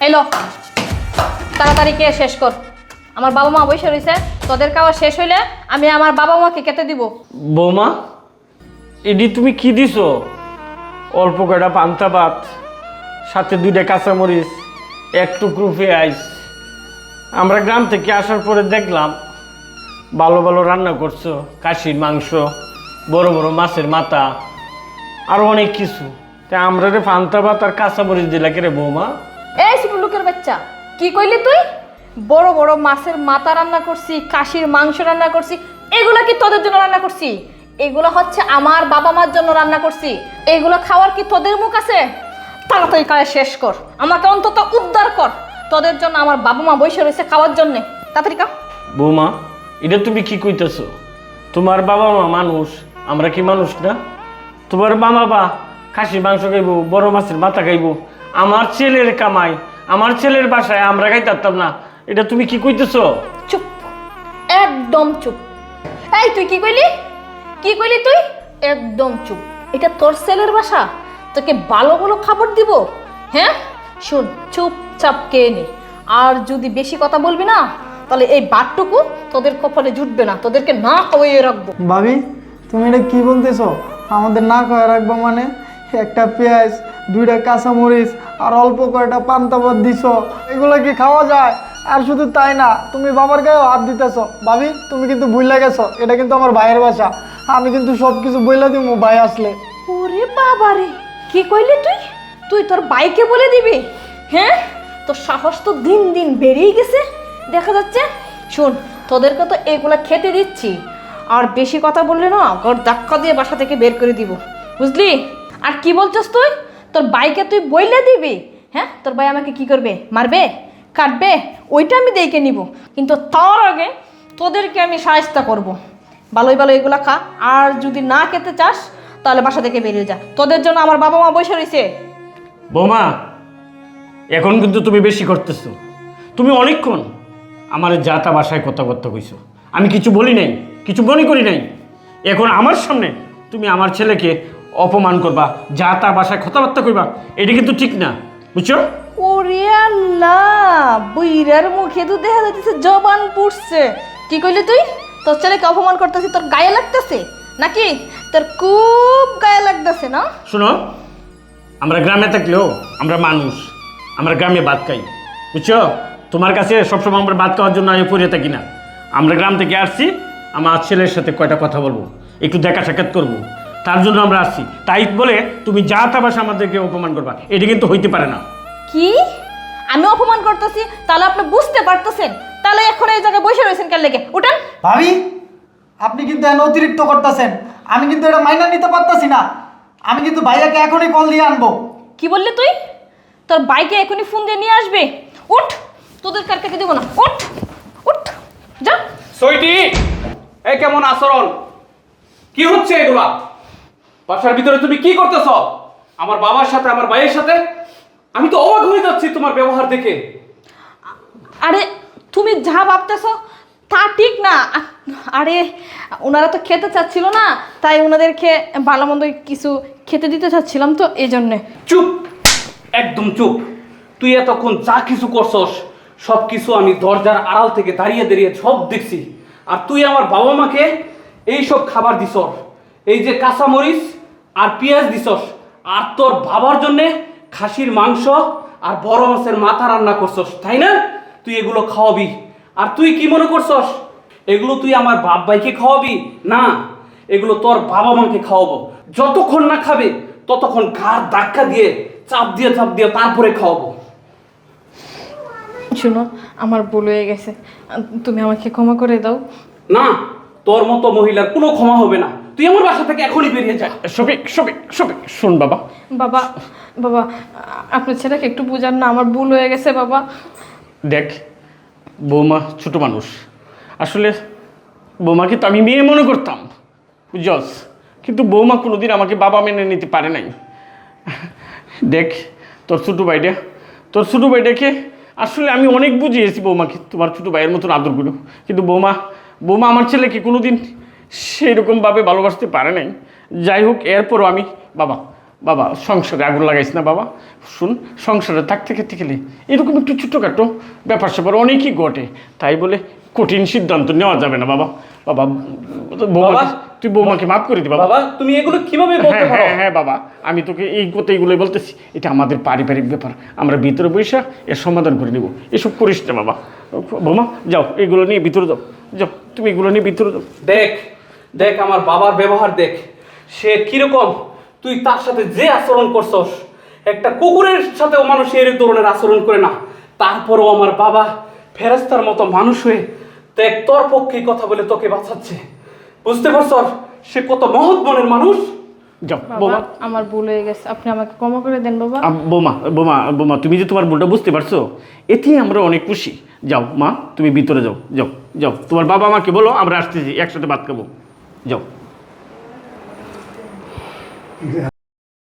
এলো তাড়াতাড়ি কে শেষ কর। আমার বাবা মা বসে রয়েছে, তোদের খাওয়া শেষ হইলে আমি আমার বাবা মাকে খেতে দিব। বৌমা, এডি তুমি কি দিছো? অল্প কয়টা পান্তা ভাত, সাথে 2টা কাঁচামরিচ, এক টুকরো পেঁয়াজ। আমরা গ্রাম থেকে আসার পরে দেখলাম ভালো ভালো রান্না করছো, খাসির মাংস, বড় বড় মাছের মাথা, আরো অনেক কিছু। তা আমরা রে পান্তা ভাত আর কাঁচামরিচ দিলা কে রে বৌমা? এই ছোট লোকের বাচ্চা, কি কইলি তুই? বড় বড় মাছের মাথা রান্না করছি, খাসির মাংস রান্না করছি, এগুলা কি তোদের জন্য রান্না করছি? এগুলো হচ্ছে আমার বাবা মার জন্য রান্না করছি। এগুলো খাওয়ার কি তোদের মুখ আছে? তাড়াতাড়ি কাজ শেষ কর, আমাকে অন্তত উদ্ধার কর। তোদের জন্য আমার বাবা মা বসে রয়েছে খাওয়ার জন্যে। তাড়াতাড়ি কা। বৌমা, এটা তুমি কি কইতেছো? তোমার বাবা মা মানুষ, আমরা কি মানুষ না? তোমার বাবা খাসি মাংস খাইবো, বড় মাছের মাথা খাইবো, আমার ছেলের কামাই, আমার ছেলের বাসায় আমরা খাইতাম না? এটা তুমি কি কইতেছো? চুপ, একদম চুপ। এই তুই কি কইলি? কি কইলি তুই? একদম চুপ। এটা তোর ছেলের বাসা, তোকে ভালো ভালো খাবার দিব? হ্যাঁ শুন, চুপচাপ কে নে। আর যদি বেশি কথা বলবি না, তাহলে এই বাটটুকু তোদের কপালে জুটবে না, তোদেরকে না খাওয়াইয়ে রাখবো। ভাবি, তুমি এটা কি বলতেছো? আমাদের না খাওয়া রাখবো মানে? একটা পেঁয়াজ, 2টা কাঁচামরিচ আর অল্প কয়টা পান্তা ভাত দিছো, এগুলো কি খাওয়া যায়? আর শুধু তাই না, তুমি বাবার গায়েও হাত দিতেছো। ভাবি, তুমি কিন্তু ভুলে গেছো, এটা কিন্তু আমার ভাইয়ের বাসা। আমি কিন্তু সব কিছু বইলা দিব ভাই আসলে। ওরে বাবারে, কি কইলি তুই? তুই তোর বাইকে বলে দিবি? হ্যাঁ, তোর সাহস তো দিন দিন বেড়েই গেছে দেখা যাচ্ছে। শুন, তোদেরকে তো এগুলা খেতে দিচ্ছি, আর বেশি কথা বললে না ঘর ধাক্কা দিয়ে বাসা থেকে বের করে দিব, বুঝলি? আর কি বলছিস তুই? তোর বাইকে তুই বইলে দিবি? হ্যাঁ, তোর ভাই আমাকে কি করবে? মারবে? কাটবে? ওইটা আমি দেখে নিব, কিন্তু তার আগে তোদেরকে আমি সাহায্য করব। ভালোই ভালো এগুলা খা, আর যদি না খেতে চাস তাহলে বাসা থেকে বেরিয়ে যা। তোদের জন্য আমার বাবা মা বসে রয়েছে। বৌমা, এখন কিন্তু তুমি বেশি করতেছো। তুমি অনেকক্ষণ আমার যা তা বাসায় কথাবার্তা কইছো, আমি কিছু বলি নাই, কিছু মনে করি নাই। এখন আমার সামনে তুমি আমার ছেলেকে অপমান করবা, যা তা বাসায় কথাবার্তা কইবা, এটা কিন্তু ঠিক না, বুঝছো? ওরে আল্লাহ, বুইরার মুখে তো দেখা যাচ্ছে জবান পুড়ছে। কি কইলি তুই? তোর ছেলেকে অপমান করতেছিস, তোর গায়ে লাগতেছে নাকি? তোর খুব গায়ে লাগতেছে না? শোনো, আমরা গ্রামে থাকলেও আমরা মানুষ, আমরা গ্রামে ভাত খাই, বুঝছো? তোমার কাছে সবসময় আমরা ভাত খাওয়ার জন্য আমি পড়ে থাকি না। আমরা গ্রাম থেকে আসছি, আমার ছেলের সাথে কয়টা কথা বলবো, একটু দেখা সাক্ষাৎ করবো, তার জন্য আমরা আসছি। তাই বলে তুমি যা তা বাসা আমাদেরকে অপমান করবা, এটা কিন্তু হইতে পারে না। কি আমি অপমান করতেছি? তাহলে আপনি বুঝতে পারতেছেন, তাহলে এখন এই জায়গায় বসে রয়েছেন কেন লেগে? উঠেন। ভাবি, আপনি কিন্তু এখন অতিরিক্ত করতেছেন। আমি কিন্তু এটা মাইনা নিতে পারতাছি না। আমি কিন্তু ভাইয়াকে এখনই কল দিয়ে আনবো। কি বললি তুই? তোর বাইকে এখনই ফোন দিয়ে নিয়ে আসবে? উঠ, তোদের কারকে দেবো না। উঠ উঠ, যা। সইটি, এই কেমন আচরণ? কি হচ্ছে এগুলা? বাসার ভিতরে তুমি কি করতেছ আমার বাবার সাথে, আমার ভাইয়ের সাথে? আমি তো অবাক হয়ে যাচ্ছি তোমার ব্যবহার দেখে। আরে তুমি যা ভাবতেছো তা ঠিক না। আরে ওনারা তো খেতে চাচ্ছিল না, তাই ওনাদেরকে ভালো মন্দ কিছু খেতে দিতে চাচ্ছিলাম, তো এই জন্যে। চুপ, একদম চুপ। তুই এতক্ষণ যা কিছু করছস সব কিছু আমি দরজার আড়াল থেকে দাঁড়িয়ে দাঁড়িয়ে সব দেখছি। আর তুই আমার বাবা মাকে এই সব খাবার দিছস, এই যে কাঁচামরিচ আর পেঁয়াজ দিছস, আর তোর বাবার জন্যে খাসির মাংস আর বড় মাছের মাথা রান্না করছস, তাই না? তুই এগুলো খাওয়াবি, আর তুই কি মনে করছস এগুলো তুই আমার বাপ ভাইকে খাওয়াবি? না, এগুলো তোর বাবা মাকে খাওয়াবো। যতক্ষণ না খাবে ততক্ষণ ঘাড় ধাক্কা দিয়ে চাপ দিয়ে তারপরে খাওয়াবো। শুনো, আমার ভুল হয়ে গেছে, তুমি আমাকে ক্ষমা করে দাও। না, তোর মতো মহিলার কোনো ক্ষমা হবে না। তুই আমার বাসা থেকে এখনই বেরিয়ে যা। শফিক, শফিক, শফিক, শোন বাবা। বাবা, বাবা, আপনার ছেলেকে একটু বুঝান না, আমার ভুল হয়ে গেছে বাবা। দেখ, বৌমা ছোট মানুষ, আসলে বৌমাকে তো আমি মেয়ে মনে করতাম, বুঝছস? কিন্তু বৌমা কোনোদিন আমাকে বাবা মেনে নিতে পারে নাই। দেখ, তোর ছোটো ভাইটাকে আসলে আমি অনেক বুঝিয়েছি বৌমাকে, তোমার ছোটো ভাইয়ের মতন আদর করো, কিন্তু বৌমা আমার ছেলেকে কোনোদিন সেই রকমভাবে ভালোবাসতে পারে নাই। যাই হোক, এরপরও বাবা বাবা সংসারে আগুন লাগাইস না বাবা। শুন, সংসারে থাকতে খেতে গেলে এরকম একটু ছোটোখাটো ব্যাপার স্যাপার অনেকই ঘটে, তাই বলে কঠিন সিদ্ধান্ত নেওয়া যাবে না বাবা। বাবা বৌমা, বাবা, তুই বৌমাকে মাফ করে দি বাবা। বাবা তুমি এগুলো কিভাবে বলতে হ্যাঁ পারো? হ্যাঁ হ্যাঁ বাবা, আমি তোকে এই কথা এইগুলোই বলতেছি, এটা আমাদের পারিবারিক ব্যাপার, আমরা ভিতরে বসে এর সমাধান করে নেব, এসব করিস না বাবা। বৌমা যাও, এগুলো নিয়ে ভিতরে যাও, যাও তুমি এগুলো নিয়ে ভিতরে যাও। দেখ দেখ আমার বাবার ব্যবহার দেখ, সে কিরকম, তুই তার সাথে যে আচরণ করছস, একটা কুকুরের সাথেও মানুষ এই ধরনের আচরণ করে না, তারপরেও আমার বাবা ফেরেস্তার মতো মানুষ হয়ে দেখ তোর পক্ষে কথা বলে তোকে বাঁচাচ্ছে। বুঝতে পারছ সে কত মহৎ মনের মানুষ? যাও বাবা বৌমা। আমার ভুল হয়ে গেছে, আপনি আমাকে ক্ষমা করে দেন বাবা। বৌমা বৌমা বৌমা, তুমি যে তোমার ভুলটা বুঝতে পারছো, এতেই আমরা অনেক খুশি। যাও মা, তুমি ভিতরে যাও, যাও যাও, তোমার বাবা মাকে বলো আমরা আসতেছি, একসাথে ভাত খাবো, যাও।